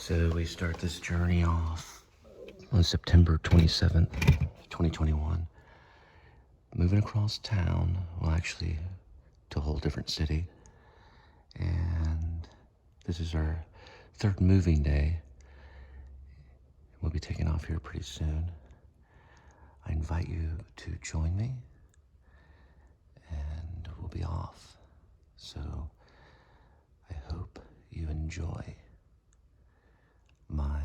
So we start this journey off on September 27th, 2021. Moving across town, well actually to a whole different city. And this is our third moving day. We'll be taking off here pretty soon. I invite you to join me and we'll be off. So I hope you enjoy my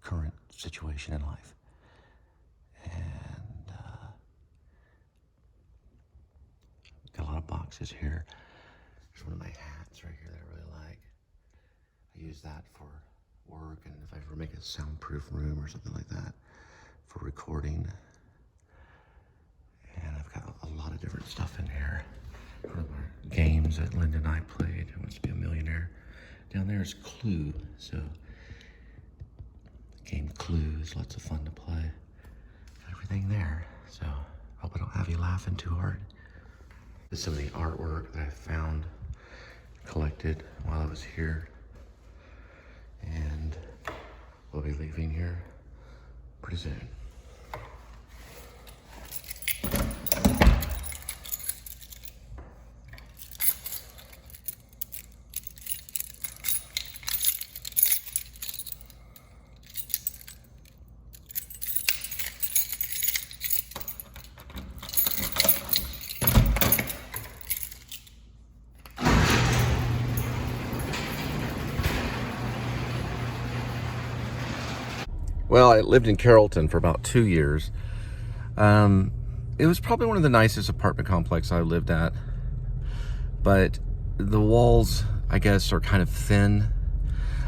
current situation in life. And got a lot of boxes here. There's one of my hats right here that I really like. I use that for work, and if I ever make a soundproof room or something like that for recording. And I've got a lot of different stuff in here. One of our games that Linda and I played, Who Wants to Be a Millionaire. Down there is Clue, so the game Clue is lots of fun to play. Got everything there, so hope I don't have you laughing too hard. This is some of the artwork that I found, collected while I was here, and we'll be leaving here pretty soon. Well, I lived in Carrollton for about 2 years. It was probably one of the nicest apartment complexes I lived at. But the walls, I guess, are kind of thin.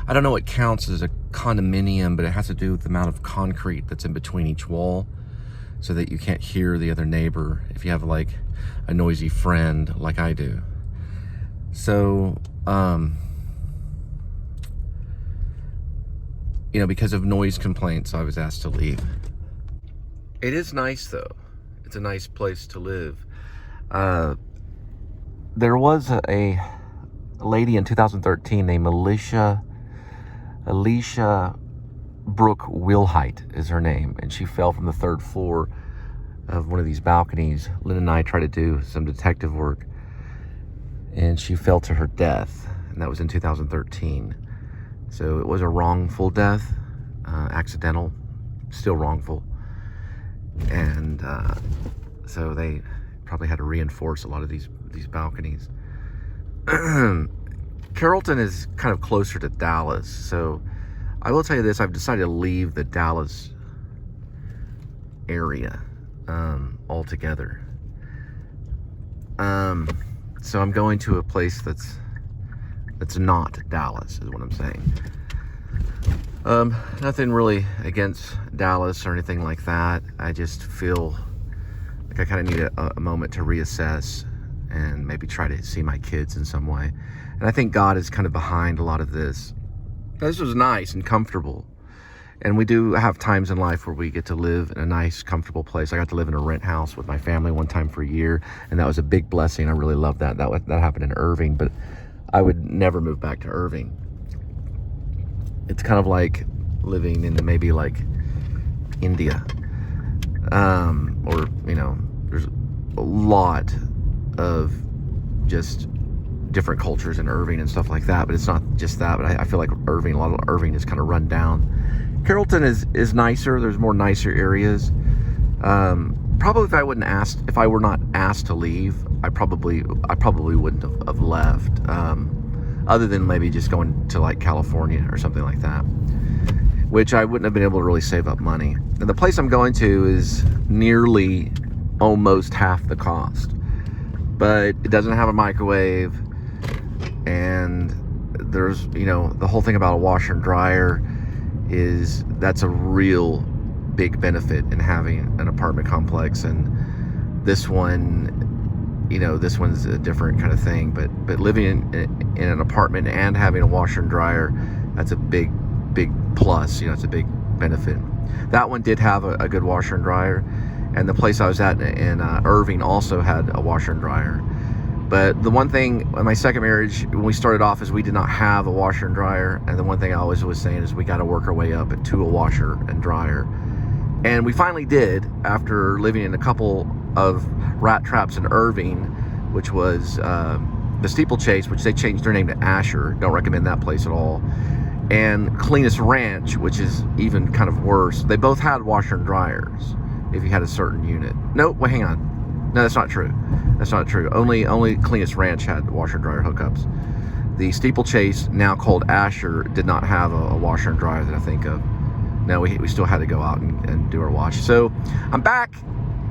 I don't know what counts as a condominium, but it has to do with the amount of concrete that's in between each wall so that you can't hear the other neighbor if you have like a noisy friend like I do. So, you know, because of noise complaints, I was asked to leave. It is nice, though. It's a nice place to live. There was a lady in 2013 named Alicia Brooke Wilhite is her name, and she fell from the third floor of one of these balconies. Lynn and I tried to do some detective work, and she fell to her death, and that was in 2013. So it was a wrongful death, accidental, still wrongful. And so they probably had to reinforce a lot of these balconies. Carrollton is kind of closer to Dallas. So I will tell you this, I've decided to leave the Dallas area altogether. So I'm going to a place that's not Dallas, is what I'm saying. Nothing really against Dallas or anything like that. I just feel like I kind of need a moment to reassess and maybe try to see my kids in some way. And I think God is kind of behind a lot of this. This was nice and comfortable. And we do have times in life where we get to live in a nice, comfortable place. I got to live in a rent house with my family one time for a year, and that was a big blessing. I really loved that. That happened in Irving, but I would never move back to Irving. It's kind of like living in maybe like India. Or, you know, there's a lot of just different cultures in Irving and stuff like that, but it's not just that. But I feel like Irving, a lot of Irving is kind of run down. Carrollton is nicer. There's more nicer areas. Probably if I were not asked to leave, I probably wouldn't have left. Other than maybe just going to like California or something like that, which I wouldn't have been able to really save up money. And the place I'm going to is nearly almost half the cost, but it doesn't have a microwave, and there's, you know, the whole thing about a washer and dryer is that's a real big benefit in having an apartment complex. And this one, you know, this one's a different kind of thing, but living in an apartment and having a washer and dryer, that's a big plus. You know, it's a big benefit. That one did have a good washer and dryer, and the place I was at in Irving also had a washer and dryer. But the one thing in my second marriage, when we started off, is we did not have a washer and dryer. And the one thing I always was saying is we got to work our way up to a washer and dryer. And we finally did, after living in a couple of rat traps in Irving, which was the Steeplechase, which they changed their name to Asher. Don't recommend that place at all. And Cleanest Ranch, which is even kind of worse. They both had washer and dryers if you had a certain unit. No, wait, hang on. No, that's not true. That's not true. Only Cleanest Ranch had washer and dryer hookups. The Steeplechase, now called Asher, did not have a washer and dryer that I think of. No, we still had to go out and do our wash. So I'm back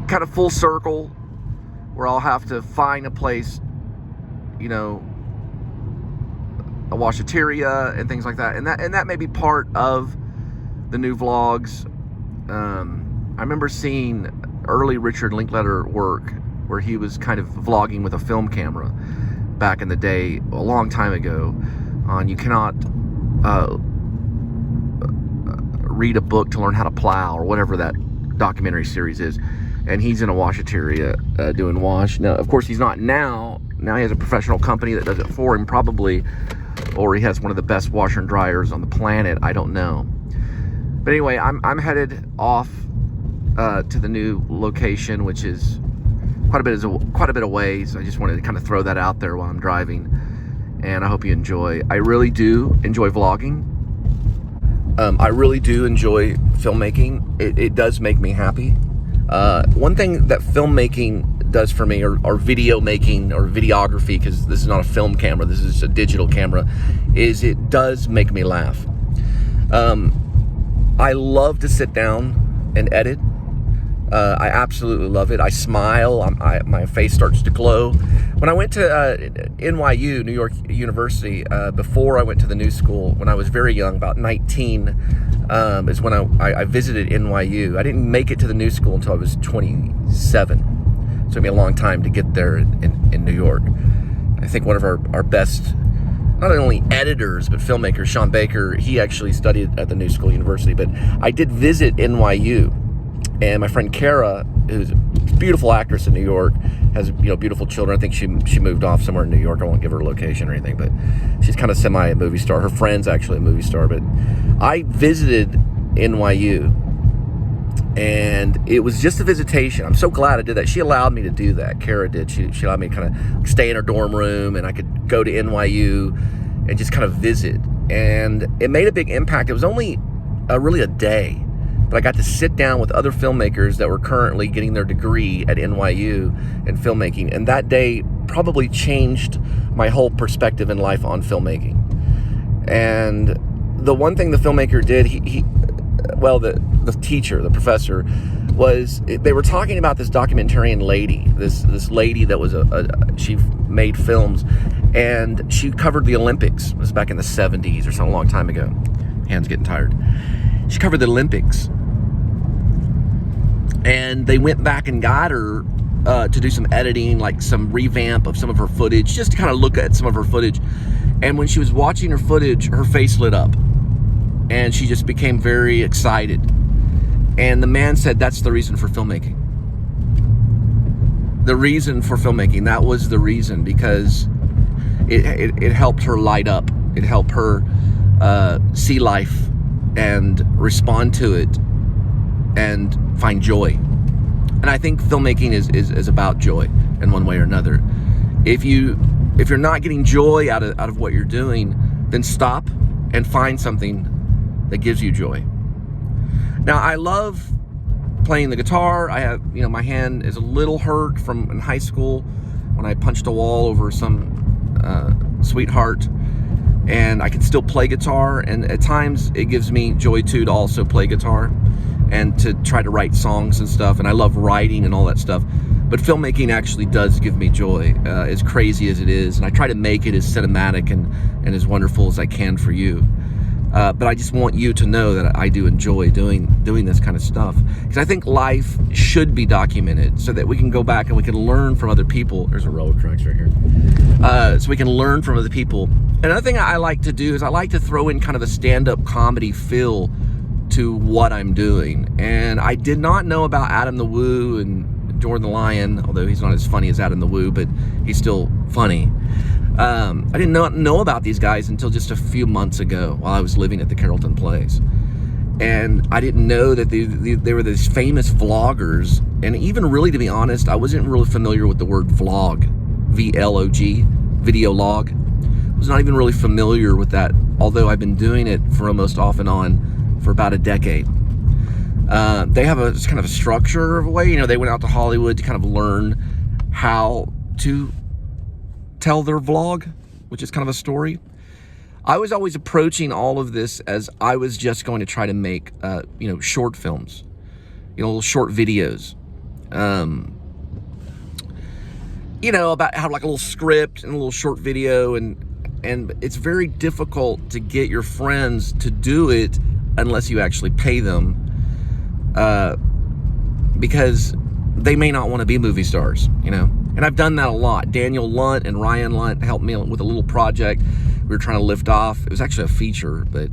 kind of full circle, where I'll have to find a place, you know, a washateria and things like that. And that may be part of the new vlogs. I remember seeing early Richard Linkletter work where he was kind of vlogging with a film camera back in the day, a long time ago, on You Cannot Read a Book to Learn How to Plow, or whatever that documentary series is. And he's in a washateria doing wash. Now, of course, he's not now. Now he has a professional company that does it for him, probably, or he has one of the best washer and dryers on the planet. I don't know. But anyway, I'm headed off to the new location, which is quite a bit of ways. I just wanted to kind of throw that out there while I'm driving, and I hope you enjoy. I really do enjoy vlogging. I really do enjoy filmmaking. It does make me happy. One thing that filmmaking does for me, or video making, or videography, because this is not a film camera, this is a digital camera, is it does make me laugh. I love to sit down and edit. I absolutely love it. I smile. My face starts to glow. When I went to NYU, New York University, before I went to the new school, when I was very young, about 19, is when I visited NYU. I didn't make it to the new school until I was 27. So it took me a long time to get there in New York. I think one of our best, not only editors, but filmmakers, Sean Baker, he actually studied at the New School University. But I did visit NYU, and my friend Kara, who's a beautiful actress in New York, has beautiful children. I think she moved off somewhere in New York. I won't give her a location or anything, but she's kind of semi a movie star. Her friend's actually a movie star. But I visited NYU, and it was just a visitation. I'm so glad I did that. She allowed me to do that. Kara did. She allowed me to kind of stay in her dorm room, and I could go to NYU and just kind of visit. And it made a big impact. It was only really a day, but I got to sit down with other filmmakers that were currently getting their degree at NYU in filmmaking. And that day probably changed my whole perspective in life on filmmaking. And the one thing the filmmaker did, the teacher, the professor, was they were talking about this documentarian lady, this lady that was she made films, and she covered the Olympics. It was back in the 70s or something, a long time ago. Hands getting tired. She covered the Olympics, and they went back and got her to do some editing, like some revamp of some of her footage, just to kind of look at some of her footage. And when she was watching her footage, her face lit up, and she just became very excited. And the man said, that's the reason for filmmaking. The reason for filmmaking, that was the reason, because it helped her light up. It helped her see life and respond to it and find joy. And I think filmmaking is about joy in one way or another. If you're not getting joy out of what you're doing, then stop and find something that gives you joy. Now, I love playing the guitar. I have, my hand is a little hurt from in high school when I punched a wall over some sweetheart, and I can still play guitar, and at times it gives me joy too to also play guitar and to try to write songs and stuff, and I love writing and all that stuff. But filmmaking actually does give me joy, as crazy as it is, and I try to make it as cinematic and as wonderful as I can for you. But I just want you to know that I do enjoy doing this kind of stuff, because I think life should be documented so that we can go back and we can learn from other people. There's a railroad tracks right here. So we can learn from other people. Another thing I like to do is I like to throw in kind of a stand-up comedy feel to what I'm doing. And I did not know about Adamthewoo and Jordan the Lion, although he's not as funny as Adamthewoo, but he's still funny. I didn't know about these guys until just a few months ago while I was living at the Carrollton place. And I didn't know that they were these famous vloggers. And even really, to be honest, I wasn't really familiar with the word vlog, V-L-O-G, video log. I was not even really familiar with that, although I've been doing it for almost off and on for about a decade. They have a kind of a structure of a way, you know, they went out to Hollywood to kind of learn how to tell their vlog, which is kind of a story. I was always approaching all of this as I was just going to try to make, you know, short films, you know, little short videos, you know, about how like a little script and a little short video, and it's very difficult to get your friends to do it unless you actually pay them, because they may not want to be movie stars, you know. And I've done that a lot. Daniel Lunt and Ryan Lunt helped me with a little project we were trying to lift off. It was actually a feature, but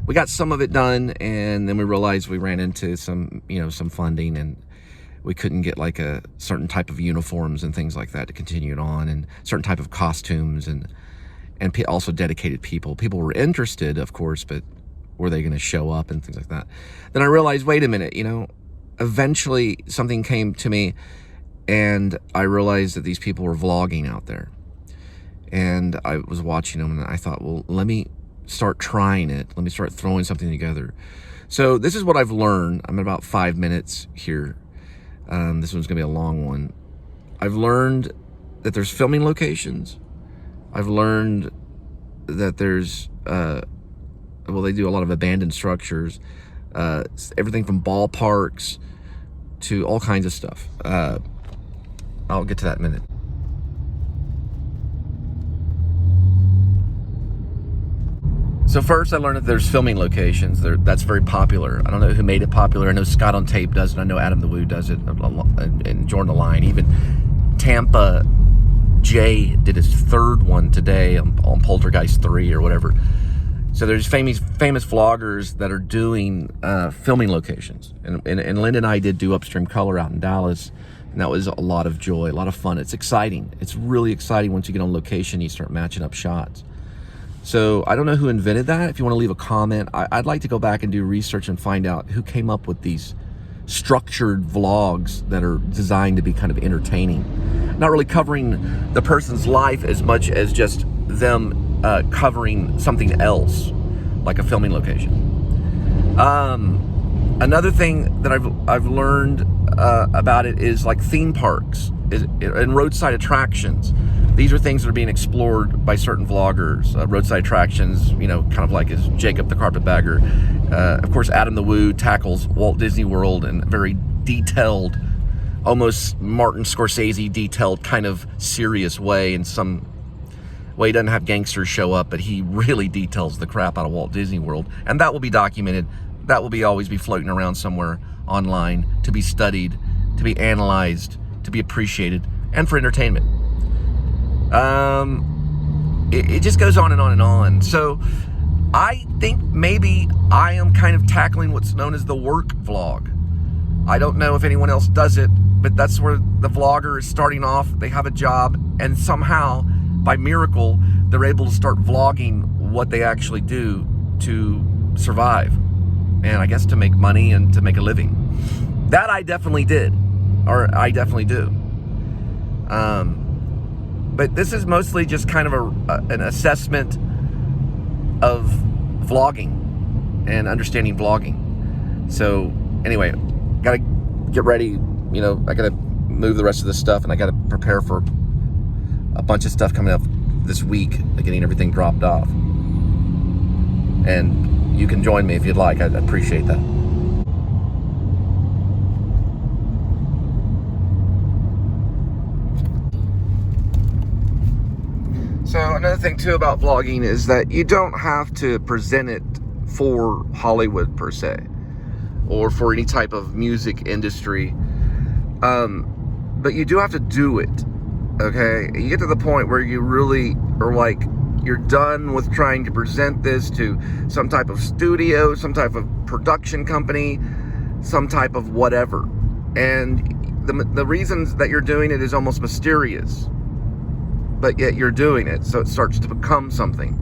we got some of it done, and then we realized we ran into some, you know, some funding, and we couldn't get like a certain type of uniforms and things like that to continue it on, and certain type of costumes, and also dedicated people. People were interested, of course, but were they going to show up and things like that? Then I realized, wait a minute, you know, eventually something came to me, and I realized that these people were vlogging out there. And I was watching them, and I thought, well, let me start trying it. Let me start throwing something together. So this is what I've learned. I'm at about 5 minutes here. This one's gonna be a long one. I've learned that there's filming locations. I've learned that there's, well, they do a lot of abandoned structures, everything from ballparks to all kinds of stuff. I'll get to that in a minute. So first I learned that there's filming locations. That's very popular. I don't know who made it popular. I know Scott on Tape does it. I know Adamthewoo does it, and Jordan the Lion. Even Tampa Jay did his third one today on Poltergeist 3 or whatever. So there's famous vloggers that are doing filming locations. And Linda and I did do Upstream Color out in Dallas, and that was a lot of joy, a lot of fun. It's exciting. It's really exciting once you get on location, you start matching up shots. So I don't know who invented that. If you want to leave a comment, I'd like to go back and do research and find out who came up with these structured vlogs that are designed to be kind of entertaining. Not really covering the person's life as much as just them covering something else, like a filming location. Another thing that I've learned about it is like theme parks and roadside attractions. These are things that are being explored by certain vloggers. Roadside attractions, you know, kind of like as Jacob the Carpetbagger. Of course, Adamthewoo tackles Walt Disney World in a very detailed, almost Martin Scorsese detailed kind of serious way. In some way, he doesn't have gangsters show up, but he really details the crap out of Walt Disney World. And that will be documented. That will always be floating around somewhere online to be studied, to be analyzed, to be appreciated, and for entertainment. It just goes on and on and on. So I think maybe I am kind of tackling what's known as the work vlog. I don't know if anyone else does it, but that's where the vlogger is starting off. They have a job, and somehow, by miracle, they're able to start vlogging what they actually do to survive, and I guess to make money and to make a living. That I definitely did, or I definitely do. But this is mostly just kind of an assessment of vlogging and understanding vlogging. So anyway, gotta get ready. You know, I gotta move the rest of this stuff, and I gotta prepare for a bunch of stuff coming up this week, like getting everything dropped off. And you can join me if you'd like. I'd appreciate that. So another thing too about vlogging is that you don't have to present it for Hollywood per se, or for any type of music industry, but you do have to do it. Okay, you get to the point where you really are like, you're done with trying to present this to some type of studio, some type of production company, some type of whatever. And the reasons that you're doing it is almost mysterious, but yet you're doing it, so it starts to become something.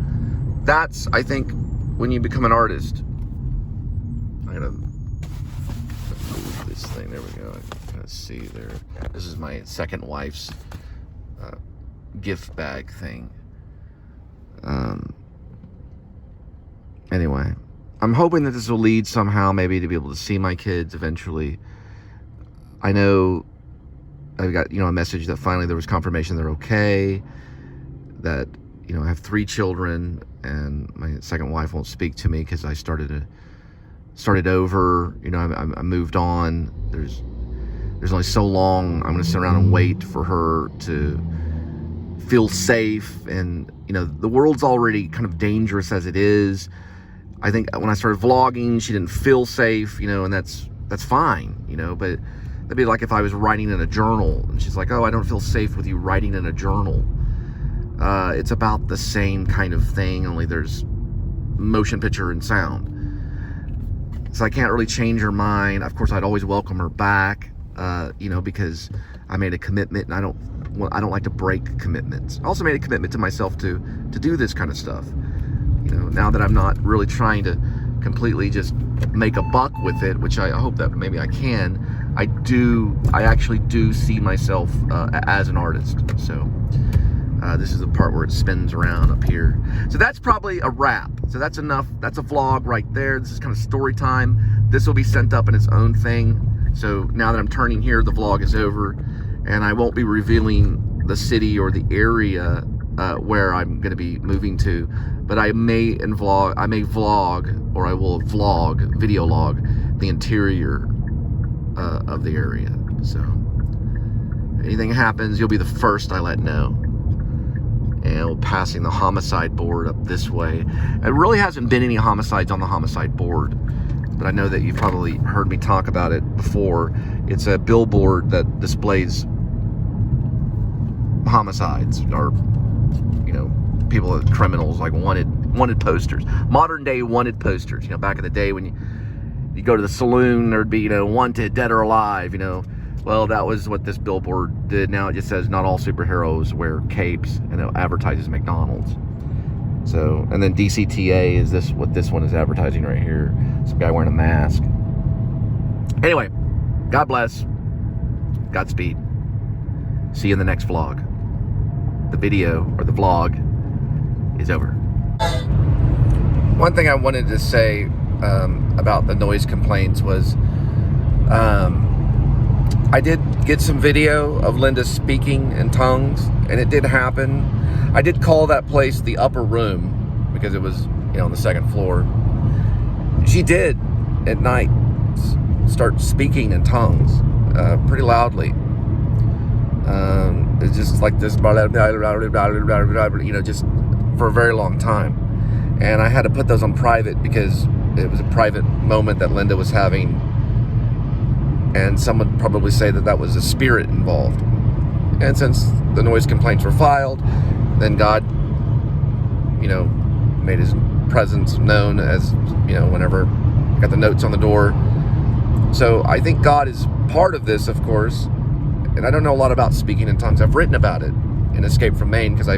That's, I think, when you become an artist. I gotta move this thing. There we go. I can kind of see there. This is my second wife's gift bag thing. Anyway, I'm hoping that this will lead somehow maybe to be able to see my kids eventually. I know I've got, a message that finally there was confirmation they're okay, that, I have 3 children, and my second wife won't speak to me because I started over. I moved on. There's only so long I'm going to sit around and wait for her to feel safe, and the world's already kind of dangerous as it is. I think when I started vlogging, she didn't feel safe, and that's fine, but that'd be like if I was writing in a journal and she's like, oh, I don't feel safe with you writing in a journal. It's about the same kind of thing, only there's motion picture and sound. So I can't really change her mind. Of course, I'd always welcome her back, because I made a commitment, and I don't like to break commitments. I also made a commitment to myself to do this kind of stuff. Now that I'm not really trying to completely just make a buck with it, which I hope that maybe I can, I actually do see myself as an artist. So this is the part where it spins around up here. So that's probably a wrap. So that's enough. That's a vlog right there. This is kind of story time. This will be sent up in its own thing. So now that I'm turning here, the vlog is over, and I won't be revealing the city or the area where I'm going to be moving to, but I may vlog, or I will video log the interior of the area. So if anything happens, you'll be the first I let know. And we're passing the homicide board up this way. It really hasn't been any homicides on the homicide board, but I know that you've probably heard me talk about it before. It's a billboard that displays homicides, or people, criminals, like wanted posters, modern day wanted posters. Back in the day when you go to the saloon, there'd be wanted, dead or alive. Well, that was what this billboard did. Now it just says not all superheroes wear capes, and it advertises McDonald's. So, and then DCTA is what this one is advertising right here. Some guy wearing a mask. Anyway, God bless. Godspeed. See you in the next vlog. The video, or the vlog, is over. One thing I wanted to say about the noise complaints was I did get some video of Linda speaking in tongues, and it did happen. I did call that place the upper room because it was on the second floor. She did at night start speaking in tongues pretty loudly. It's just like this, just for a very long time. And I had to put those on private because it was a private moment that Linda was having. And some would probably say that was a spirit involved. And since the noise complaints were filed, then God, made his presence known as, whenever I got the notes on the door. So I think God is part of this, of course. And I don't know a lot about speaking in tongues. I've written about it in Escape from Maine because I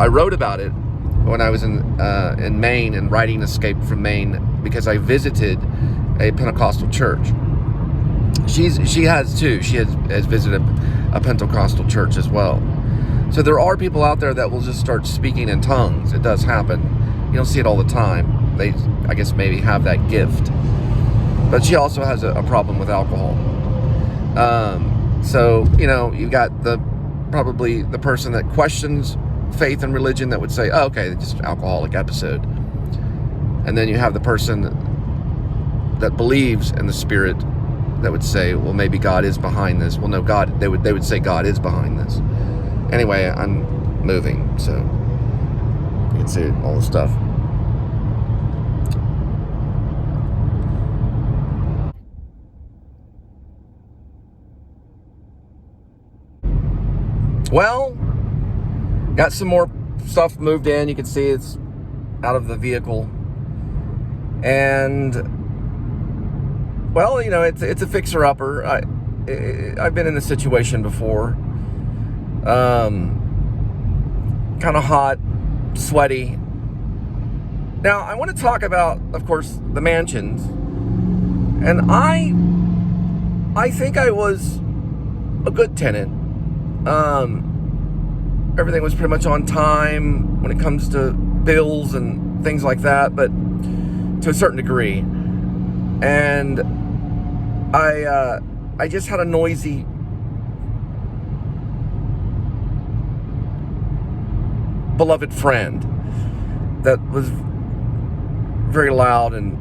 wrote about it when I was in Maine and writing Escape from Maine because I visited a Pentecostal church. She has too. She has visited a Pentecostal church as well. So there are people out there that will just start speaking in tongues. It does happen. You don't see it all the time. They, I guess, maybe have that gift. But she also has a problem with alcohol. So, you've got probably the person that questions faith and religion that would say, oh, okay, just an alcoholic episode. And then you have the person that believes in the spirit that would say, well, maybe God is behind this. Well, no, God, they would say God is behind this. Anyway, I'm moving, so you can see all the stuff. Well, got some more stuff moved in. You can see it's out of the vehicle. And Well, you know, it's a fixer-upper. I've been in this situation before. Kind of hot, sweaty. Now, I want to talk about, of course, the mansions. And I think I was a good tenant. Everything was pretty much on time when it comes to bills and things like that, but to a certain degree. And I just had a noisy beloved friend that was very loud and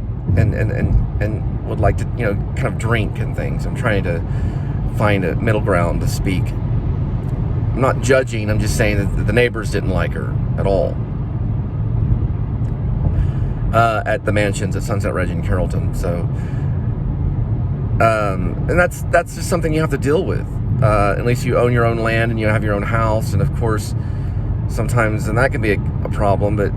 would like to, you know, kind of drink and things. I'm trying to find a middle ground to speak. I'm not judging, I'm just saying that the neighbors didn't like her at all. At the mansions at Sunset Ridge in Carrollton. So, and that's just something you have to deal with. At least you own your own land and you have your own house. And of course, sometimes, and that can be a problem, but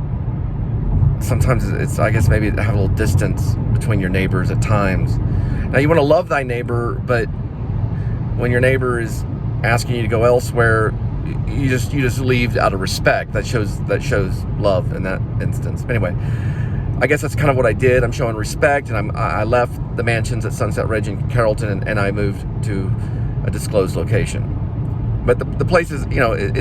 sometimes it's, I guess, maybe have a little distance between your neighbors at times. Now, you want to love thy neighbor, but when your neighbor is asking you to go elsewhere, you just leave out of respect. That shows love in that instance. Anyway, I guess that's kind of what I did. I'm showing respect, and I left the mansions at Sunset Ridge in Carrollton, and I moved to a disclosed location. But the place is, you know, it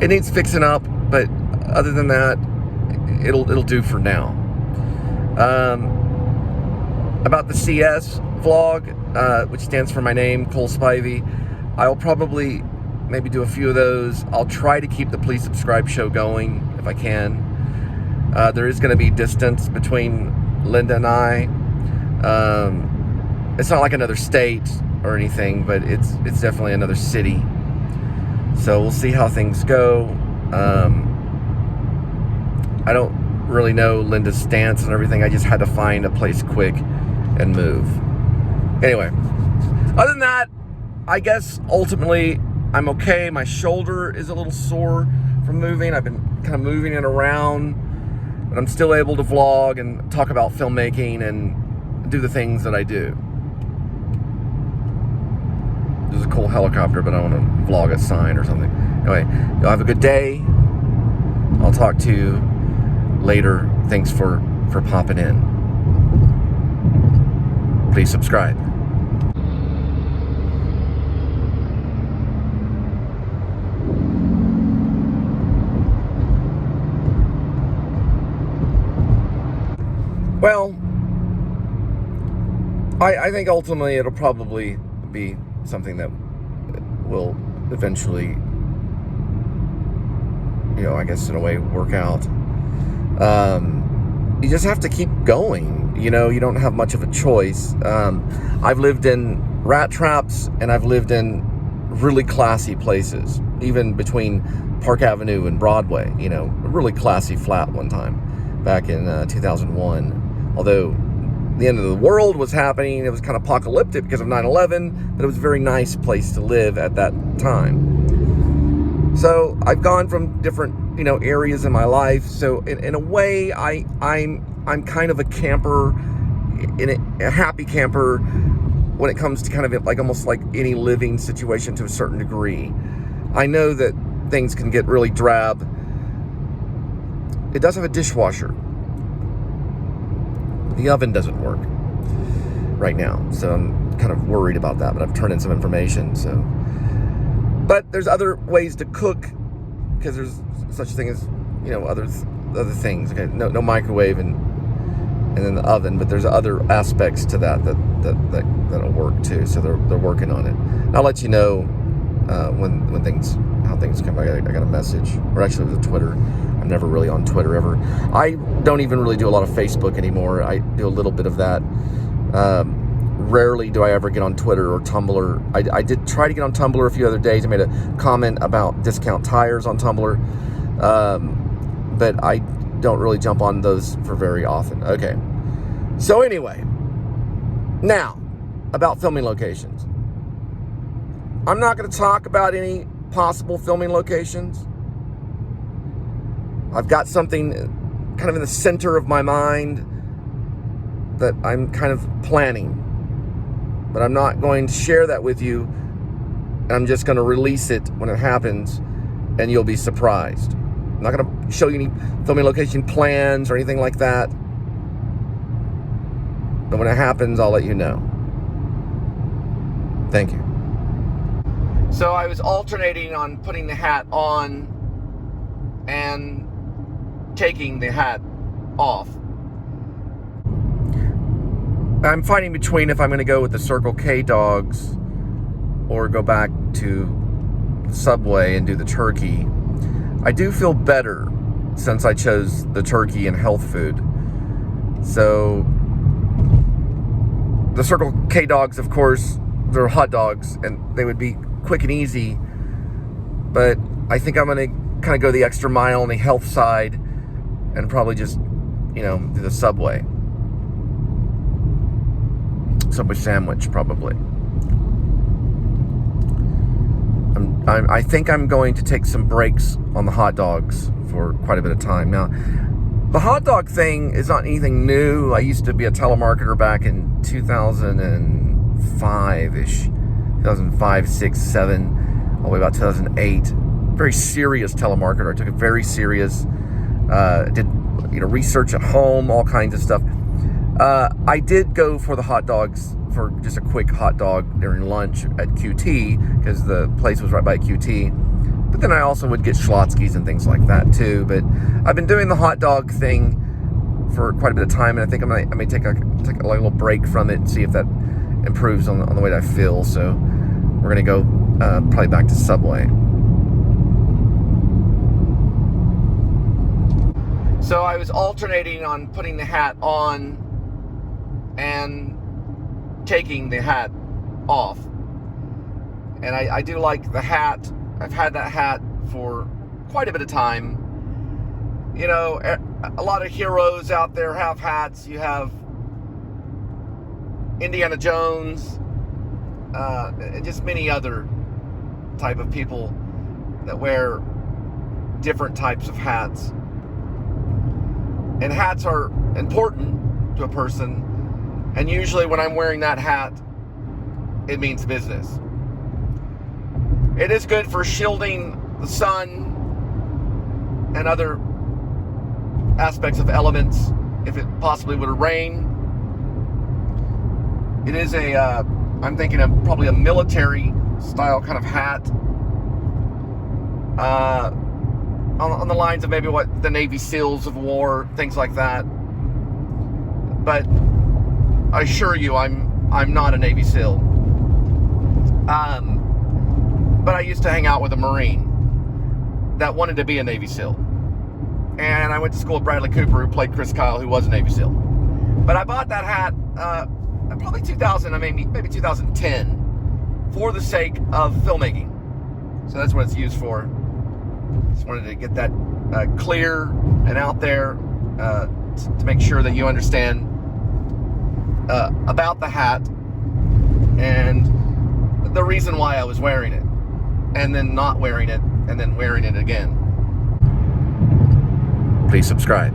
needs fixing up. But other than that, it'll do for now. About the CS vlog, which stands for my name, Cole Spivey, I'll probably maybe do a few of those. I'll try to keep the Please Subscribe show going if I can. There is going to be distance between Linda and I. It's not like another state or anything, but it's definitely another city. So we'll see how things go. I don't really know Linda's stance and everything. I just had to find a place quick and move. Anyway, other than that, I guess ultimately I'm okay. My shoulder is a little sore from moving. I've been kind of moving it around, but I'm still able to vlog and talk about filmmaking and do the things that I do. There's a cool helicopter, but I want to vlog a sign or something. Anyway, y'all have a good day. I'll talk to you later. Thanks for popping in. Please subscribe. Well, I think ultimately it'll probably be something that will eventually, you know, I guess in a way work out. You just have to keep going. You know, you don't have much of a choice. I've lived in rat traps and I've lived in really classy places, even between Park Avenue and Broadway. You know, a really classy flat one time back in 2001. Although the end of the world was happening, it was kind of apocalyptic because of 9/11, but it was a very nice place to live at that time. So I've gone from different, you know, areas in my life. So in a way, I'm kind of a camper, a happy camper when it comes to kind of like almost like any living situation to a certain degree. I know that things can get really drab. It does have a dishwasher. The oven doesn't work right now, so I'm kind of worried about that, but I've turned in some information. So, but there's other ways to cook, because there's such a thing as, you know, other things. Okay, no microwave and then the oven, but there's other aspects to that'll work too. So they're working on it. And I'll let you know when how things come. I got a message, or actually it was a Twitter. I'm never really on Twitter ever. I don't even really do a lot of Facebook anymore. I do a little bit of that. Rarely do I ever get on Twitter or Tumblr. I did try to get on Tumblr a few other days. I made a comment about discount tires on Tumblr, but I don't really jump on those for very often. Okay. So anyway, now about filming locations. I'm not going to talk about any possible filming locations. I've got something kind of in the center of my mind that I'm kind of planning. But I'm not going to share that with you. I'm just going to release it when it happens, and you'll be surprised. I'm not going to show you any filming location plans or anything like that. But when it happens, I'll let you know. Thank you. So I was alternating on putting the hat on and taking the hat off. I'm fighting between if I'm going to go with the Circle K dogs or go back to Subway and do the turkey. I do feel better since I chose the turkey and health food. So the Circle K dogs, of course, they're hot dogs and they would be quick and easy, but I think I'm going to kind of go the extra mile on the health side and probably just, do the Subway sandwich, probably. I think I'm going to take some breaks on the hot dogs for quite a bit of time. Now, the hot dog thing is not anything new. I used to be a telemarketer back in 2005-ish, 2005, 6, 7, all the way about 2008. Very serious telemarketer. I took it very serious. Did research at home, all kinds of stuff. I did go for the hot dogs for just a quick hot dog during lunch at QT because the place was right by QT. But then I also would get Schlotzsky's and things like that too. But I've been doing the hot dog thing for quite a bit of time, and I think I may take a little break from it and see if that improves on the way that I feel. So we're gonna go probably back to Subway. So I was alternating on putting the hat on and taking the hat off. And I do like the hat. I've had that hat for quite a bit of time. A lot of heroes out there have hats. You have Indiana Jones, and just many other type of people that wear different types of hats. And hats are important to a person. And usually when I'm wearing that hat, it means business. It is good for shielding the sun and other aspects of elements if it possibly would rain. It is I'm thinking of probably a military style kind of hat. On the lines of maybe what the Navy SEALs of war, things like that. But I assure you, I'm not a Navy SEAL. But I used to hang out with a Marine that wanted to be a Navy SEAL. And I went to school with Bradley Cooper, who played Chris Kyle, who was a Navy SEAL. But I bought that hat probably 2010 for the sake of filmmaking. So that's what it's used for. Just wanted to get that clear and out there to make sure that you understand about the hat and the reason why I was wearing it, and then not wearing it, and then wearing it again. Please subscribe.